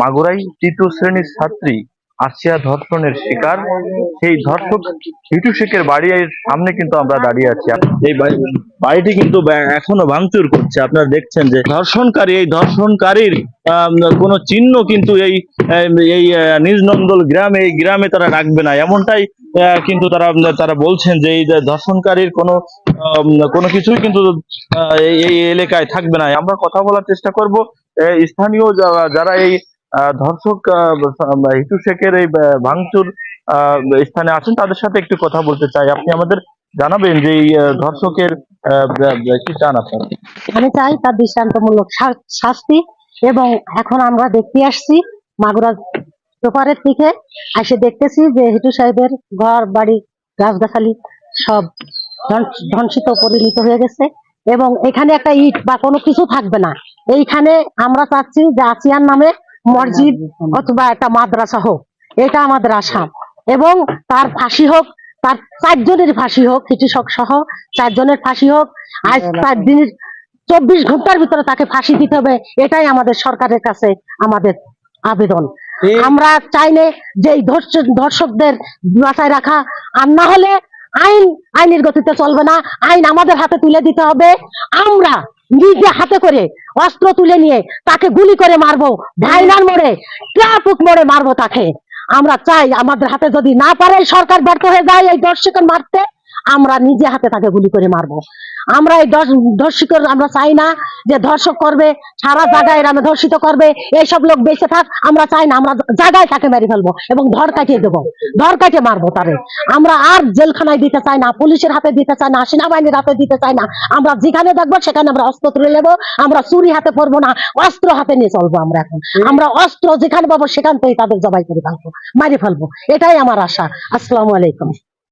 মাগুরায় তৃতীয় শ্রেণীর ছাত্রী আসিয়া ধর্ষণের শিকার। সেই ধর্ষক হিটু শেখের বাড়ির সামনে কিন্তু আমরা দাঁড়িয়ে আছি। এই বাড়িটি কিন্তু এখনো ভাঙচুর করছে। আপনারা দেখছেন যে এই ধর্ষণকারীর কোনো চিহ্ন কিন্তু এই নিজ নন্দল গ্রামে, এই গ্রামে তারা রাখবে না, এমনটাই কিন্তু তারা বলছেন যে এই ধর্ষণকারীর কোনো কিছুই কিন্তু এই এলাকায় থাকবে না। আমরা কথা বলার চেষ্টা করব স্থানীয় যারা এই ধর্ষক হিটু শেখের এই ভাঙচুর স্থানে আছেন, তাদের সাথে একটু কথা বলতে চাই। আপনি আমাদের জানাবেন যে এই ধর্ষকের কি চান আপনারা? আমি চাই তার দৃষ্টান্তমূলক শাস্তি। এবং এখন আমরা দেখতে আসছি মাগুরা পেপারের থেকে এসে দেখতেছি যে হিটু সাহেবের ঘর বাড়ি গাছগাছালি সব ধ্বংসিত পরিণত হয়ে গেছে এবং এখানে একটা ইট বা কোনো কিছু থাকবে না। এইখানে আমরা চাচ্ছি যে আসিয়ার নামে মসজিদ অথবা একটা মাদ্রাসা হোক, এটা আমাদের আশা। এবং তার ফাঁসি হোক, তার 4 জনের ফাঁসি হোক, কৃষক সহ 4 জনের ফাঁসি হোক। আজ 4 দিনের 24 ঘন্টার ভিতরে তাকে ফাঁসি দিতে হবে, এটাই আমাদের সরকারের কাছে আমাদের আবেদন। আমরা চাই না যে এই ধর্ষকদের বাঁচায় রাখা, আর না হলে আইনের গতিতে চলবে না, আইন আমাদের হাতে তুলে দিতে হবে। আমরা নিজে হাতে করে অস্ত্র তুলে নিয়ে তাকে গুলি করে মারবো, ভাইনার মোড়ে ট্রাফিক মোড়ে মারবো তাকে। আমরা চাই আমাদের হাতে যদি না পারে, সরকার ব্যর্থ হয়ে যায় এই ধর্ষকের মারতে, আমরা নিজে হাতে তাকে গুলি করে মারবো। আমরা এই ধর্ষকের আমরা চাই না যে ধর্ষক করবে সারা জায়গায় এরা ধর্ষিত করবে, এইসব লোক বেঁচে থাক আমরা চাই না। আমরা জায়গায় তাকে মেরে ফেলবো এবং ধর কাটিয়ে দেবো, ধর কাটিয়ে মারবো তারে। আমরা আর জেলখানায় দিতে চাই না, পুলিশের হাতে দিতে চাই না, সেনাবাহিনীর হাতে দিতে চাই না। আমরা যেখানে দেখবো সেখানে আমরা অস্ত্র তুলে নেবো। আমরা চুরি হাতে পড়বো না, অস্ত্র হাতে নিয়ে চলবো। আমরা অস্ত্র যেখানে পাবো সেখান থেকে তাদের জবাই করে ফেলবো, মারি ফেলবো, এটাই আমার আশা। আসসালামু আলাইকুম।